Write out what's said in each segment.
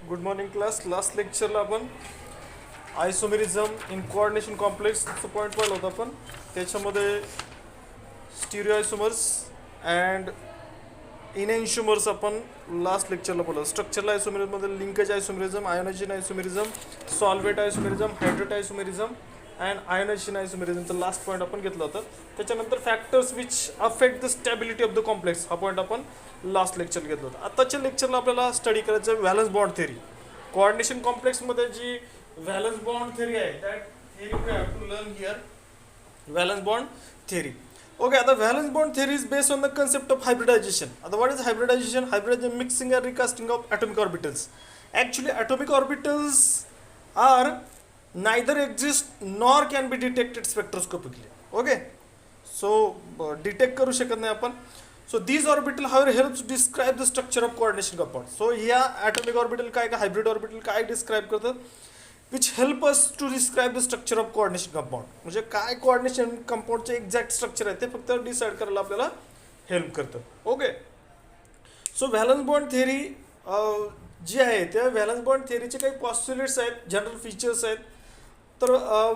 Good morning class. Last लेक्चरला आपण isomerism in coordination कॉम्प्लेक्सचं point पाहिलं होतं आपण. त्याच्यामध्ये स्टिरिओ आयसोमर्स अँड इनएन्शोमर्स आपण लास्ट लेक्चरला बोललो. स्ट्रक्चरल आयसोमेरिझममध्ये linkage isomerism, ionization isomerism, solvate isomerism, hydrate isomerism and ionization आयसोमेरिझमचं लास्ट पॉईंट आपण घेतलं होतं. त्याच्यानंतर factors which affect the stability of the complex हा पॉईंट आपण लास्ट लेक्चर घेतलं होतं. आताच्या लेक्चरला आपल्याला स्टडी करायचं व्हॅलन्स बॉन्ड थेरी. कोऑर्डिनेशन कॉम्प्लेक्समध्ये जी व्हॅलन्स बॉन्ड थेरी आहे that theory we have to learn here. Valence bond theory. Okay, आता valence bond theory is based on the concept of hybridization. आता what is hybridization? Hybridization mixing and recasting of atomic orbitals. Actually atomic orbitals are neither exist nor can be detected spectroscopically. Okay, so detect करू शकत नाही आपण. So these orbital however helps to describe the structure of coordination compound. So ह्या atomic orbital काय का hybrid orbital काय describe करतात, which help us to describe the structure of coordination compound. म्हणजे काय coordination compound चे एक्झॅक्ट स्ट्रक्चर आहे ते फक्त डिसाईड करायला आपल्याला हेल्प करतं. Okay, so valence bond theory जी आहे त्या व्हॅलन्स बॉन्ड थेरीचे काही पॉस्ट्युलेट्स आहेत, जनरल फीचर्स आहेत. तर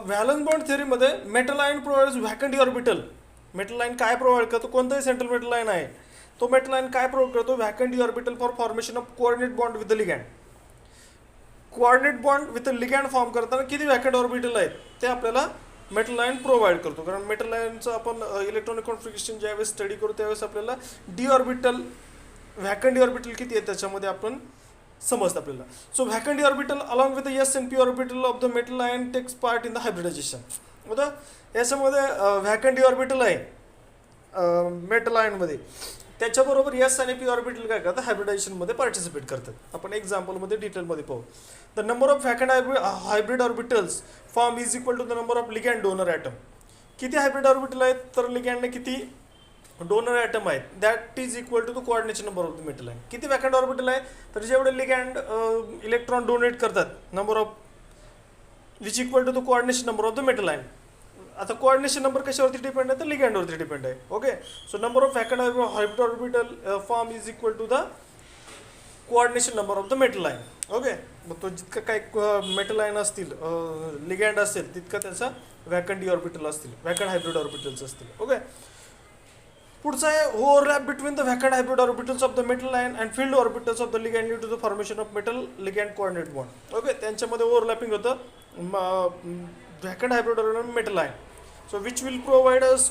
व्हॅलन्स बॉन्ड थेरीमध्ये metal ion provides vacant orbital. Metal ion काय प्रोव्हाइड करतो? कोणताही सेंट्रल मेटल लाईन आहे तो मेटल लाईन काय प्रोव्हाइड करतो? Vacant orbital for formation of coordinate bond with the ligand. Coordinate bond with ligand form करताना किती व्हॅकंट ऑर्बिटल आहेत ते आपल्याला मेटल लाईन प्रोव्हाइड करतो. कारण मेटल लाईनचं आपण इलेक्ट्रॉनिक कॉन्फिगरेशन ज्यावेळेस स्टडी करू त्यावेळेस आपल्याला डी ऑर्बिटल व्हॅकंट ऑर्बिटल किती आहे त्याच्यामध्ये आपण समजतं आपल्याला. So vacant orbital along with the S and P orbital of the metal ion takes part in the hybridisation. बघा याच्यामध्ये व्हॅकंट ऑर्बिटल आहे मेटल लाईनमध्ये, त्याच्याबरोबर एस आणि पी ऑर्बिटल काय करतात? हायब्रिडायझेशनमध्ये पार्टिसिपेट करतात. आपण एक्झाम्पलमध्ये डिटेलमध्ये पाहू. The number of vacant hybrid orbitals form is equal to the number of ligand donor atom. किती हायब्रिड ऑर्बिटल आहेत? तर लिगॅन्डने किती डोनर ॲटम आहेत that is equal to the coordination number of the metal ion. किती vacant orbital आहे? तर जेवढे लिगॅन्ड इलेक्ट्रॉन डोनेट करतात number of which equal to the coordination number of the metal ion. आता कोऑर्डिनेशन नंबर कशावरती depend आहे? तर लिगॅन्डवरती depend आहे. Okay, so number of vacant hybrid orbital form is equal to the coordination number of the metal ion. Okay, मग तो जितकं काय metal line असतील लिगॅन्ड असेल तितकं त्याचा व्हॅकंट ऑर्बिटल असतील, व्हॅकंट हायब्रिड ऑर्बिटल्स असतील. ओके, पुढचा आहे overlap between the vacant hybrid orbitals of the metal ion and field orbitals of the ligand due to the formation of metal ligand coordinate bond. Okay, त्यांच्यामध्ये overlapping होतं vacant hybrid orbital metal ion. So which will provide us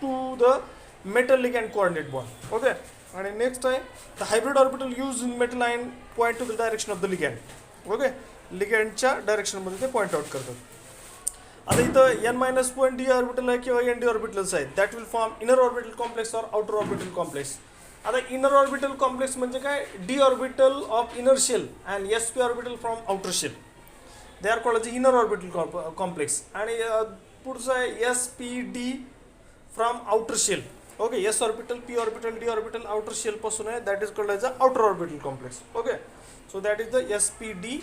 to the metal ligand coordinate bond. Okay, आणि next आहे the hybrid orbital use in metal line point to the direction of the ligand. Okay, लिगॅन्डच्या डायरेक्शनमध्ये ते point out करतात. आता इथं n minus point d orbital आहे किंवा एन डी ऑर्बिटल्स आहेत that will form inner orbital complex or outer orbital complex. आता इनर ऑर्बिटल कॉम्प्लेक्स म्हणजे काय? D orbital of inner shell and s p orbital from outer shell, they are called as inner orbital complex. आणि पुढचं आहे s P d from outer shell. Okay, S orbital, P orbital, D orbital outer shell पासून आहे that is called as a outer orbital complex. Okay, so that is the S P D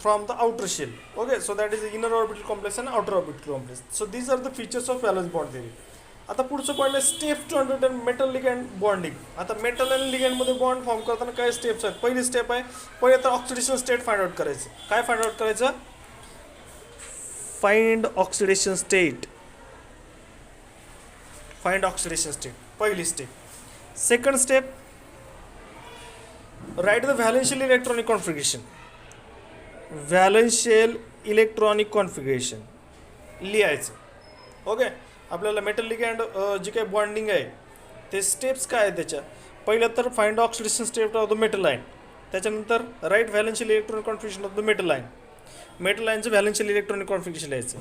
from the outer shell. Okay, so that is the inner orbital complex and outer orbital complex. So these are the features of valence bond theory. आता पुढचं point आहे step to understand metal ligand bonding. आता metal आणि लिगॅन्डमध्ये bond form करताना काय steps आहेत? पहिली स्टेप आहे पहिले तर ऑक्सिडेशन स्टेट फाइंड आउट करायचं. काय फाइंड आउट करायचं? Find oxidation state. Find oxidation state पहिली स्टेप. Second step write the valence shell electronic configuration. Valence shell electronic configuration लिहायचं. ओके, आपल्याला मेटल लिगॅन्ड जी काही बॉन्डिंग आहे ते स्टेप्स काय आहे त्याच्या? पहिलं तर find oxidation state of the metal ion, त्याच्यानंतर write valence shell electronic configuration of the metal ion. Metal लाईनचं व्हॅलेन्शियल इलेक्ट्रॉनिक कॉन्फिगरेशन लिहायचं.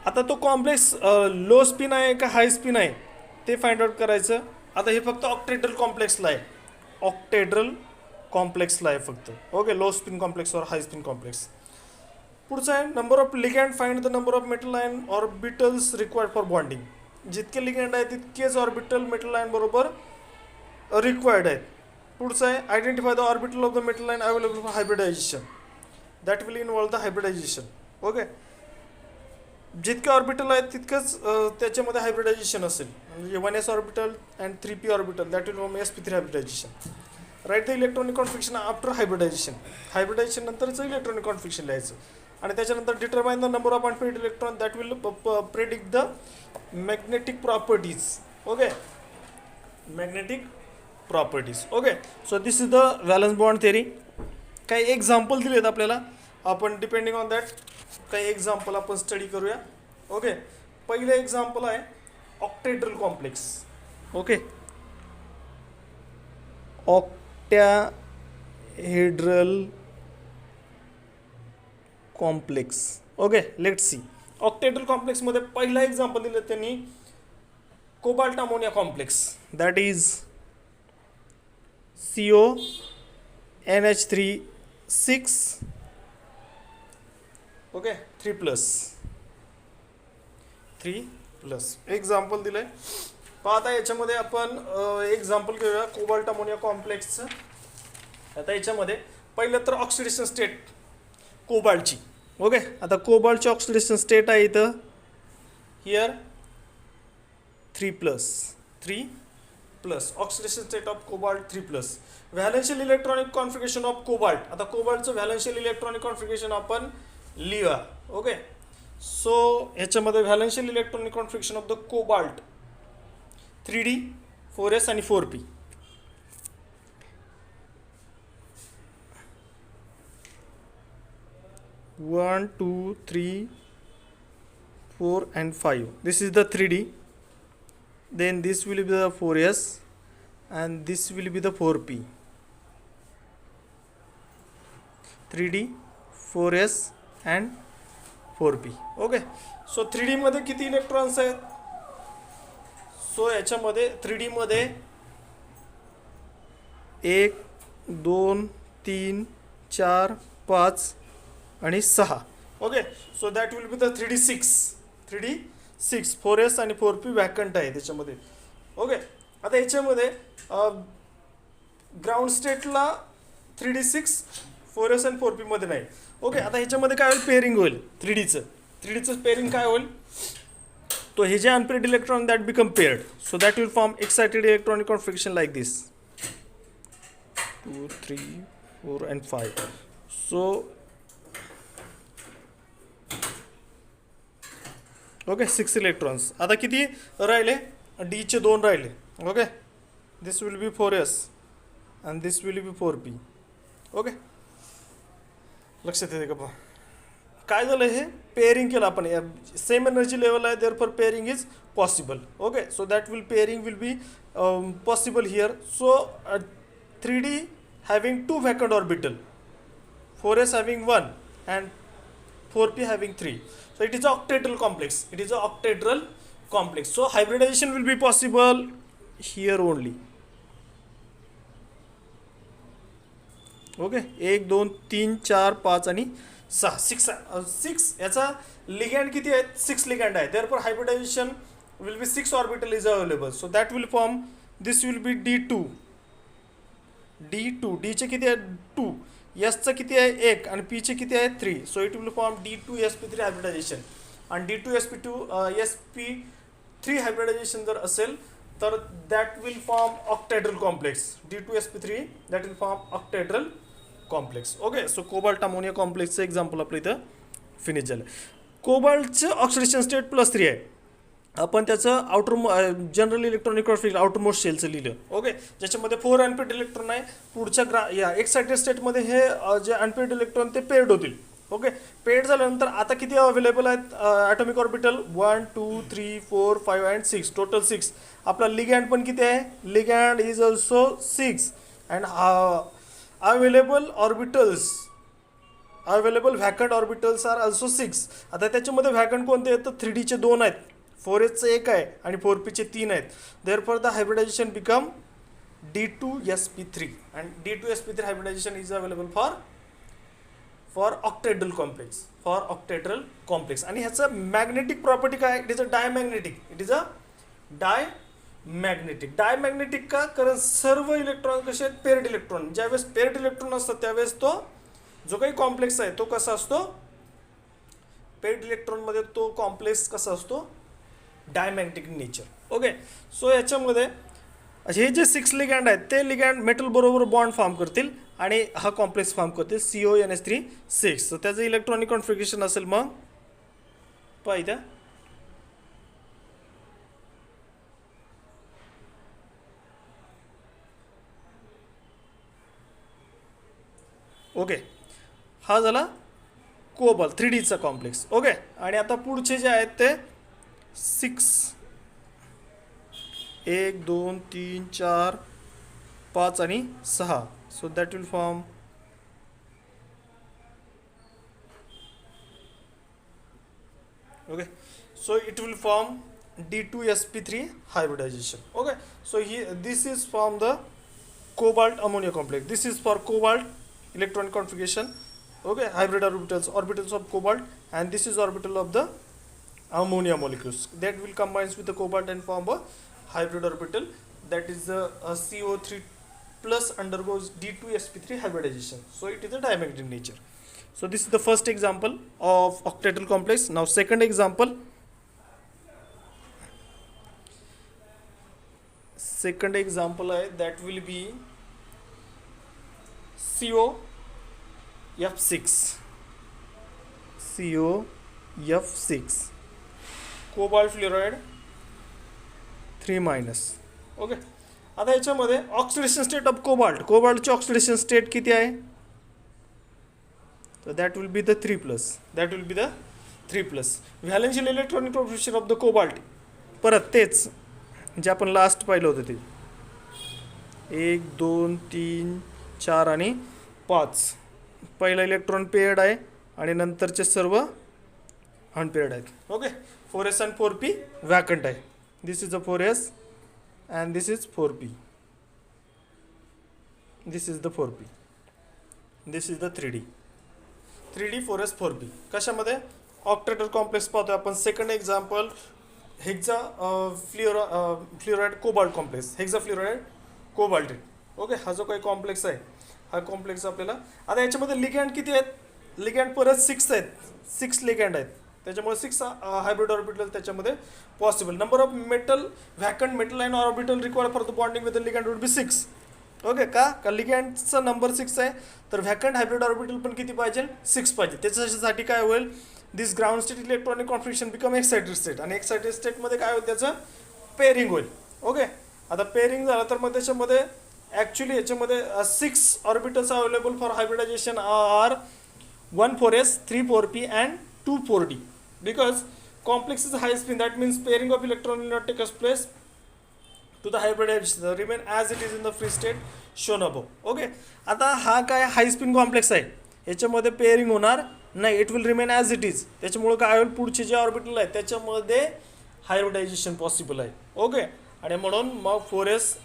आता तो कॉम्प्लेक्स लो स्पिन आहे का हाय स्पिन आहे ते फाइंड आउट करायचं. आता हे फक्त ऑक्टेड्रल कॉम्प्लेक्सला आहे, ऑक्टेड्रल कॉम्प्लेक्सला आहे फक्त. ओके, लो स्पिन कॉम्प्लेक्स और हाय स्पिन कॉम्प्लेक्स. पुढचं आहे number of ligand find the number of metal ion orbitals required for bonding. जितके लिगॅन्ड आहे तितकेच ऑर्बिटल मेटल लाईन बरोबर रिक्वायर्ड आहेत. पुढचं आहे identify the orbital of the metal ion available for hybridization. That will involve the hybridization. Okay, जितके orbital आहेत तितकंच त्याच्यामध्ये हायब्रिडायझेशन असेल. म्हणजे 1s orbital and 3p orbital that will form sp3 hybridization. Write the electronic configuration after hybridization नंतरचं electronic configuration लिहायचं. आणि त्याच्यानंतर determine the number of unpaired electron that will predict the magnetic properties. Okay, magnetic properties. Okay, so this is the valence bond theory. काही example दिलेत आपल्याला, आपण depending on that काही example आपण स्टडी करूया. ओके, पहिलं एक्झाम्पल आहे octahedral complex. Okay, octahedral complex. Okay, let's see. Octahedral कॉम्प्लेक्समध्ये पहिला एक्झाम्पल दिलं त्यांनी cobalt ammonia complex, that is CONH3 okay 3+. Example दिलंय. आता याच्यामध्ये आपण एक्झाम्पल घेऊया कोबाल्ट अमोनिया कॉम्प्लेक्सचं. आता याच्यामध्ये पहिलं तर ऑक्सिडेशन स्टेट कोबाल्टची. ओके, आता कोबाल्टची ऑक्सिडेशन स्टेट आहे इथं here 3+. Oxidation state of cobalt 3+. Valence shell electronic configuration of cobalt. आता कोबाल्टचं व्हॅलेन्शियल इलेक्ट्रॉनिक कॉन्फिगरेशन आपण लिहा. ओके, सो ह्याच्यामध्ये valence shell electronic configuration of the cobalt 3D 4s आणि 4p. One, 2, 3, 4 and 5. This is the 3D. Then this will be the 4s and this will be the 4p. 3D 4s and 4p. Okay, so 3D मध्ये किती electrons आहेत? So याच्यामध्ये 3D मध्ये 1 2 3 4 5 आणि 6. Okay, so that will be the 3D6 4s आणि 4p vacant आहे त्याच्यामध्ये. Okay, आता याच्यामध्ये ग्राउंड स्टेटला 3D6 4s आणि 4p मध्ये नाही. ओके, आता ह्याच्यामध्ये काय होईल, पेअरिंग होईल 3Dचं पेअरिंग काय होईल, तो हे जे unpaired electron that become paired, so that will form excited electronic configuration like this 2 3 4 and 5. So okay 6 electrons. आता किती राहिले, डीचे 2 राहिले. Okay, this will be 4s and this will be 4p. Okay, लक्षात येते का पहा काय झालं, हे पेअरिंग केलं आपण, सेम एनर्जी लेवल आहे, therefore pairing is possible. Okay, so that will pairing will be possible here. So 3D having 2 vacant orbital, 4s having 1 and 4p having 3. So it is an octahedral complex. So hybridization will be possible here only. Okay, 1 2 3 4 5 आणि 6 याचा ligand किती आहेत, 6 ligand आहे. Therefore hybridisation will be 6 orbital is available. So that will form, this will be D2. डीचे किती आहे 2, एसचं किती आहे 1 आणि पीचे किती आहे 3. So it will form D2sp3 hybridization. आणि D2sp3 हायब्रिडायझेशन जर असेल तर that will form octahedral complex. D2sp3 that will form octahedral complex. Okay, so cobalt ammonia कॉम्प्लेक्सचं एक्झाम्पल आपलं इथं फिनिश झालं. कोबाल्टचं ऑक्सिडेशन स्टेट +3 आहे. आपण त्याचं जनरल इलेक्ट्रॉनिक कॉन्फिगरेशन आउटरमोस्ट शेलचं लिहिलं. ओके, ज्याच्यामध्ये 4 अनपेड इलेक्ट्रॉन आहे. पुढच्या एक्साइटेड स्टेटमध्ये हे जे अनपेड इलेक्ट्रॉन ते पेअर्ड होतील. ओके, पेअर्ड झाल्यानंतर आता किती अवेलेबल आहेत ॲटॉमिक ऑर्बिटल, 1 2 3 4 5 and 6, टोटल 6. आपला लिगँड पण किती आहे, ligand is also 6 and available vacant orbitals are also 6. आता त्याच्यामध्ये व्हॅकंट कोणते आहेत, तर 3Dचे 2 आहेत, 4sचं 1 आहे आणि 4pचे 3 आहेत. Therefore the hybridization become D2sp3 and D2sp3 hybridization is available for octahedral complex. आणि ह्याचं मॅग्नेटिक प्रॉपर्टी काय, इट इज अ डायमॅग्नेटिक का, कारण सर्व इलेक्ट्रॉन कसे आहेत, पेअर्ड इलेक्ट्रॉन. ज्यावेळेस पेअर्ड इलेक्ट्रॉन असतात त्यावेळेस तो जो काही कॉम्प्लेक्स आहे तो कसा असतो, पेअर्ड इलेक्ट्रॉनमध्ये तो कॉम्प्लेक्स कसा असतो, डायमॅग्नेटिक नेचर. ओके, सो याच्यामध्ये हे जे 6 लिगँड आहेत ते लिगँड मेटल बरोबर बॉन्ड फॉर्म करतील आणि हा कॉम्प्लेक्स फॉर्म करतील CONH3 6. सो त्याचं इलेक्ट्रॉनिक कॉन्फिगरेशन असेल मग पाहिजे ओके. हा झाला कोबाल्ट 3Dचा कॉम्प्लेक्स. ओके. आणि आता पुढचे जे आहेत ते 6 1 2 3 4 5 आणि 6. So that will form okay, so it will form D2sp3 hybridization. Okay, so this is from the cobalt ammonia complex. This is for cobalt electronic configuration. Okay, hybrid orbitals of cobalt, and this is orbital of the ammonia molecules that will combines with the cobalt and form a hybrid orbital, that is the CO3 plus undergoes D2sp3 hybridization. So it is a diamagnetic nature. So this is the first example of octahedral complex. Now second example that will be COF6 cobalt fluoride 3 minus. Okay. आता याच्यामध्ये oxidation state of कोबाल्टची oxidation state किती आहे? So that will be the 3 plus. Valential electronic configuration of the cobalt. परत तेच जे आपण last पाहिलं होतं ते 1 2 3 4 आणि 5. पहिला इलेक्ट्रॉन पेअर्ड आहे आणि नंतरचे सर्व अनपेअर्ड आहेत. Okay. 4s and 4p vacant आहे. This is the 4s and this is 4p. This is the 4p. This is the 3D 4s 4p. कशामध्ये ऑक्टेट्रल कॉम्प्लेक्स पाहतोय आपण. Second example hexa fluoride cobalt complex, hexa fluoride cobaltate. Okay. हा जो काही complex आहे हा complex आपल्याला आता याच्यामध्ये लिगँड किती आहेत? लिगँड परत 6 आहेत. 6 लिगँड आहेत, त्याच्यामुळे 6 हायब्रिड ऑर्बिटल त्याच्यामध्ये possible. Number of vacant metal ion orbital required for the bonding with the ligand would be 6. Okay. का लिगँडचा नंबर 6 आहे तर व्हॅकंट हायब्रिड ऑर्बिटल पण किती पाहिजे? 6 पाहिजे. त्याच्यासाठी काय होईल? This ground state electronic configuration become excited state, आणि एक्साइटेड स्टेटमध्ये काय होईल? त्याचं पेअरिंग होईल. ओके. आता पेअरिंग झालं तर मग त्याच्यामध्ये ॲक्च्युली याच्यामध्ये 6 orbitals available for hybridisation are 1 4s 3 4p and 2 4d. Because complex is high spin, that means pairing of electron will not take place to the hybridization, remain as it is in the free state shown above. Okay. आता हा काय हाय spin complex आहे, याच्यामध्ये pairing होणार नाही. It will remain as it is. त्याच्यामुळे काय होईल? पुढचे जे ऑर्बिटल आहेत त्याच्यामध्ये हायब्रिडायझेशन पॉसिबल आहे. ओके. आणि म्हणून मग 4s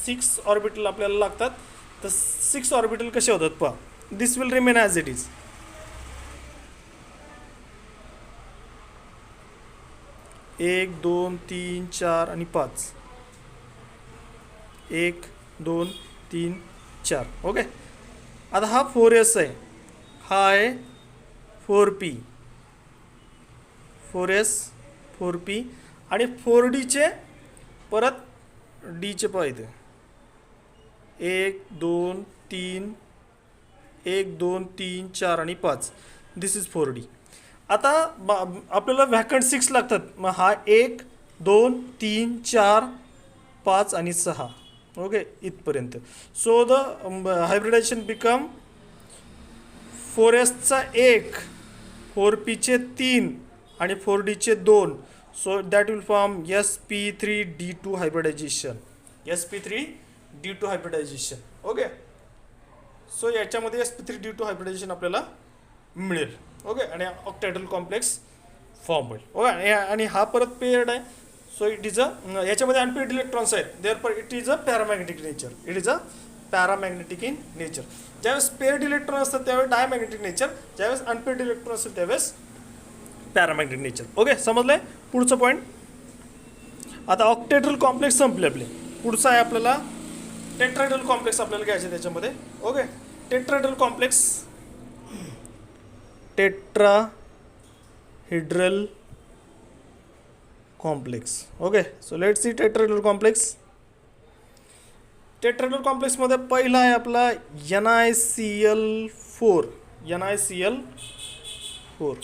6 ऑर्बिटल आपल्याला लागतात. तर 6 ऑर्बिटल कसे होतात पहा. This will remain as it is. 1 2 3 4 आणि 5. 1 2 3 4. ओके. आता हा 4s आहे, हा आहे 4p. 4s 4p आणि 4dचे परत डीचे पाहिजे 1 2 3 1 2 3 4 आणि 5. दिस इज 4d. आता आपल्याला व्हॅकंट 6 लागतात. मग हा 1 2 3 4 5 आणि 6. ओके. इथपर्यंत. सो द हायब्रिडायझेशन बिकम 4sचा 1 4pचे 3 आणि 4dचे 2. So that will form sp3d2 hybridisation. sp3d2 hybridisation. Okay. So याच्यामध्ये sp3d2 हायब्रिडायझेशन आपल्याला मिळेल. ओके. आणि ऑक्टॅहेड्रल कॉम्प्लेक्स फॉर्म होईल. ओके. आणि हा परत पेअर्ड आहे. सो इट इज याच्यामध्ये अनपेअर्ड इलेक्ट्रॉन्स आहेत. Therefore it is a paramagnetic nature. It is a paramagnetic in nature. ज्यावेळेस पेअर्ड इलेक्ट्रॉन असतात त्यावेळेस डायमॅग्नेटिक नेचर, ज्यावेळेस अनपेअर्ड इलेक्ट्रॉन असतात त्यावेळेस पॅरामॅग्नेटिक नेचर. ओके. समजलंय? पुढचं पॉईंट. आता ऑक्टेहेड्रल कॉम्प्लेक्स संपले आपले. पुढचं आहे आपल्याला टेट्राहेड्रल कॉम्प्लेक्स आपल्याला घ्यायचे त्याच्यामध्ये. Okay. Tetrahedral complex, tetrahedral complex. Okay, so let's see tetrahedral complex. Tetrahedral कॉम्प्लेक्समध्ये पहिला आहे आपला NiCl4 NiCl4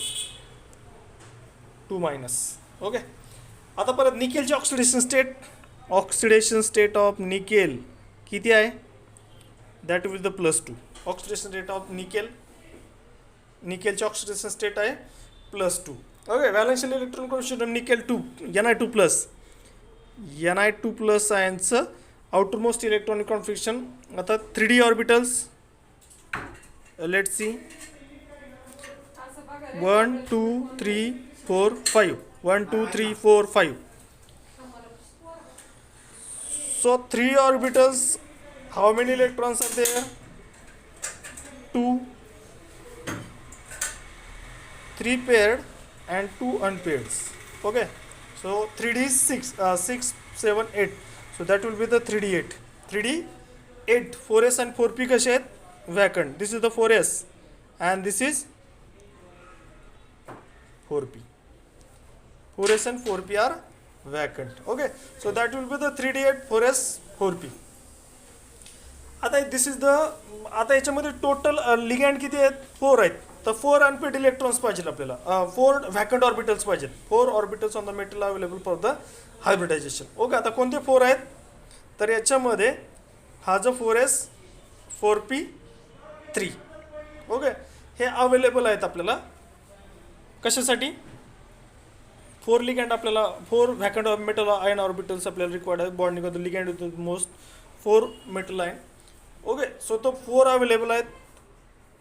2 मायनस. ओके, आता परत निकेलची ऑक्सिडेशन स्टेट ऑफ निकेल किती आहे? That will the +2. Oxidation state of निकेलची ऑक्सिडेशन स्टेट आहे +2. Okay, valence shell electron configuration nickel 2 Ni2+ आयनचं आउटरमोस्ट इलेक्ट्रॉनिक कॉन्फिगरेशन. आता 3D orbitals, let see 1 2 3 4 5 1 2 3 4 5. So 3 orbitals, how many electrons are there? 2, 3 paired and 2 unpaired. Okay, so 3D is 6 7 8, so that will be the 3D8. 3D8, 4s and 4p कसे आहेत? Vacant. This is the 4s and this is 4p. 4s and 4p are vacant. Okay, so that will be the 3D8 4s 4p. आता this is the, आता याच्यामध्ये total ligand किती आहेत? 4 आहेत. तर 4 unpaired electrons पाहिजे आपल्याला, 4 व्हॅकंट ऑर्बिटल्स पाहिजेत. 4 orbitals on the metal available for the hybridization. Okay, आता कोणते 4 आहेत? तर याच्यामध्ये हा जो 4s 4p3. ओके, हे अवेलेबल आहेत आपल्याला कशासाठी? 4 लिगँड आपल्याला, 4 व्हॅकंट मेटल आयन ऑर्बिटल्स आपल्याला रिक्वायर्ड आहे bonding of the ligand with most 4 metal ion. Okay, so तो 4 अवेलेबल आहेत.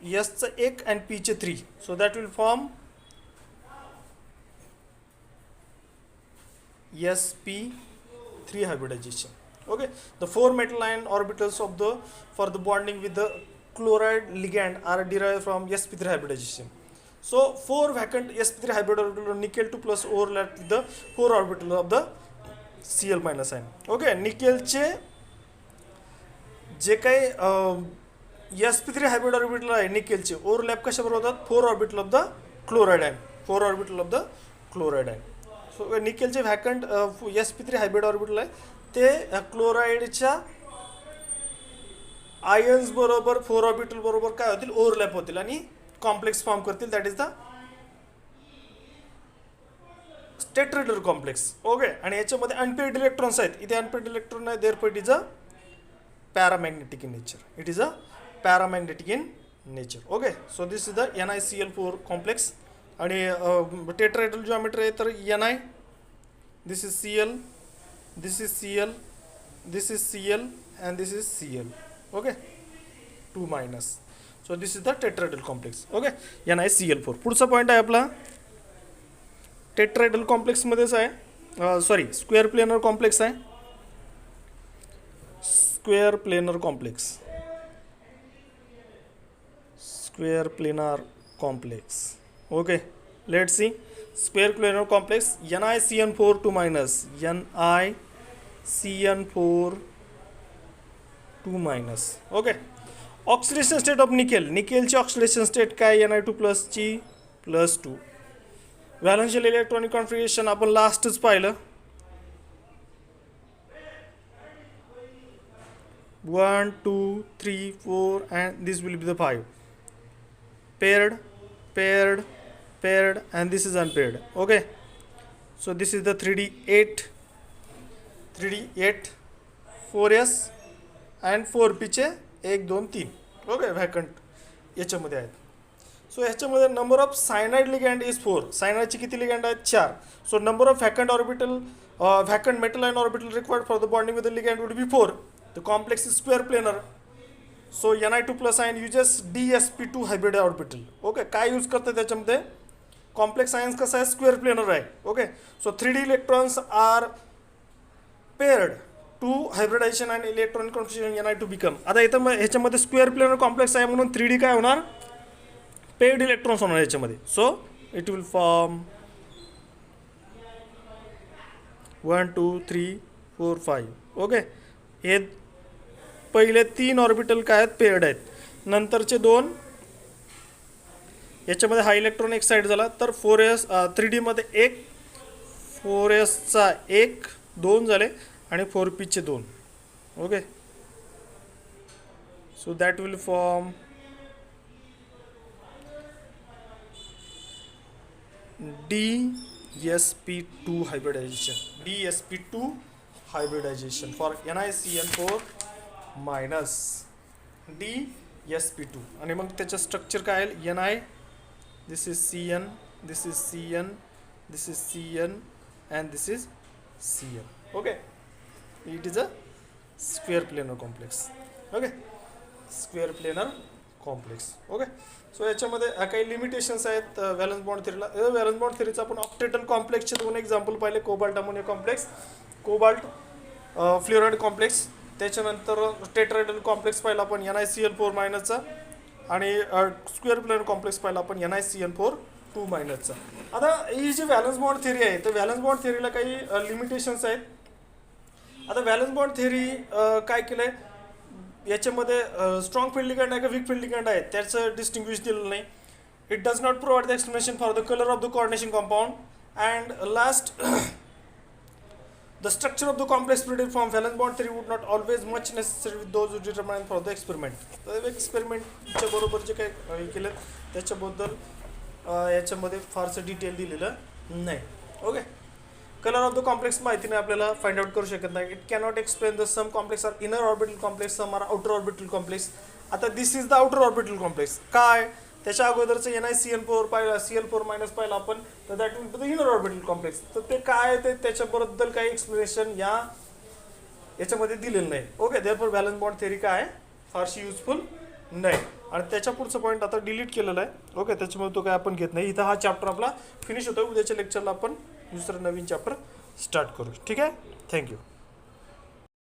एसचं 1 अँड पीचे 3, so that will form sp3 hybridization. Okay, the 4 metal ion orbitals of the for the bonding with the chloride ligand are derived from sp3 hybridization. So 4 vacant sp3 hybrid orbital nickel 2 plus overlap with the 4 orbital of the Cl minus ion. Okay, निकेलचे जे काही sp3 hybrid orbital आहे निकेलचे overlap कशाबरोबर होतात? 4 orbital of the chloride ion. 4 orbital of the chloride ion. So निकेलचे vacant sp3 hybrid orbital आहे ते क्लोराइडच्या ions बरोबर 4 orbital बरोबर काय होतील? ओव्हरलॅप होतील आणि कॉम्प्लेक्स फॉर्म करतील. That is the tetrahedral complex. Okay, आणि याच्यामध्ये अनपेड इलेक्ट्रॉन्स आहेत. इथे अनपेड इलेक्ट्रॉन आहे, therefore it is a paramagnetic in nature. It is a paramagnetic in nature. Okay, so this is the NiCl4 complex. आणि tetrahedral geometry आहे तर Ni, this is Cl, this is Cl, this is Cl and this is Cl. Okay, 2 minus. So this is the tetrahedral complex. Okay, NiCl4. पुढचा point आहे आपला tetrahedral कॉम्प्लेक्समध्येच आहे, sorry square planar complex आहे. Square planar complex, square planar complex. Okay, let's see square planar complex NiCn4 2 minus, NiCn4 2 minus. Okay, oxidation state of nickel, निकेलची oxidation state काय? Ni2+ ची +2. व्हॅलेन्शियल electronic configuration आपण लास्टच पाहिलं. 1 2 3 4 and this will be the 5 paired paired paired and this is unpaired. Okay, so this is the 3D8 4s and 4p चे 1 2 3. Okay, vacant याच्यामध्ये आहेत. So ह्याच्यामध्ये number of cyanide ligand is 4. सायनाइडचे किती ligand आहेत? 4. So number of vacant orbital vacant metal ion orbital required for the bonding with the ligand would be 4. The complex is square planar. So Ni2+ ion uses dsp2 hybrid orbital. Okay, काय use करतात त्याच्यामध्ये? Complex ions कसं आहे? Square planar आहे. Okay, so 3D electrons are paired to hybridisation and electronic configuration Ni2 become. आता इथं ह्याच्यामध्ये square planar complex आहे म्हणून 3D काय होणार? पेअर्ड इलेक्ट्रॉन्स होणार याच्यामध्ये. So it will form 1 2 3 4 5. Okay, हे पहिले 3 ऑर्बिटल काय आहेत? पेअर्ड आहेत. नंतरचे 2 याच्यामध्ये हा इलेक्ट्रॉन एक साईड झाला तर 4s 3D मध्ये 1 4sचा 1 2 झाले आणि 4pचे 2. Okay, So that will form DsP2 hybridization. DsP2 hybridization for NiCN4 minus DsP2. आणि मग त्याचं स्ट्रक्चर काय आहे? Ni, this is Cn, this is Cn, this is Cn, and this is Cn. Okay, it is a square planar complex. Okay, square planar complex. Okay, so याच्यामध्ये काही limitations आहेत valence bond थेरीला. Valence bond थेरीचा आपण ऑक्टेटल कॉम्प्लेक्सचे 2 example पाहिले, cobalt ammonia complex, cobalt fluoride complex. त्याच्यानंतर tetrahedral complex पाहिला आपण NiCl4 मायनसचा, आणि square planar complex पाहिला आपण NiCN4 2 मायनसचा. आता ही जी व्हॅलन्स बॉन्ड थेरी आहे तर व्हॅलन्स बॉन्ड थेरीला काही लिमिटेशन्स आहेत. आता व्हॅलन्स बॉन्ड थेरी काय केलं आहे, याच्यामध्ये स्ट्रॉंग फील्ड लिगँड आहे का वीक फील्ड लिगँड आहे त्याचं डिस्टिंग्विश दिलेलं नाही. It does not provide the explanation for the colour of the coordination compound. And last, the structure of the complex predicted from valence bond theory would not always much necessary with those who determine for the experiment. तर एक्सपेरिमेंटच्या बरोबर जे काही हे केलं त्याच्याबद्दल याच्यामध्ये फारसं detail दिलेलं नाही. Okay, colour of the complex माहिती नाही आपल्याला फाइंड आउट करू शकत नाही. It cannot explain the some complex are inner orbital complex, some are outer orbital complex. आता this is the outer orbital complex. काय त्याच्या अगोदरचं NiCN4 पाहिलं, Cl4 मायनस पाहिलं आपण, तर that will be the inner orbital complex. तर ते काय ते त्याच्याबद्दल काही एक्सप्लेनेशन याच्यामध्ये दिलेलं नाही. Okay, therefore valence bond theory काय आहे फारशी युजफुल नाही. आणि त्याच्या पुढचं पॉईंट आता डिलीट केलेला आहे. ओके, त्याच्यामुळे तो काय आपण घेत नाही. इथं हा चॅप्टर आपला फिनिश होतो. उद्याच्या लेक्चरला आपण दुसरं नवीन चॅप्टर स्टार्ट करू. ठीक आहे, थँक्यू.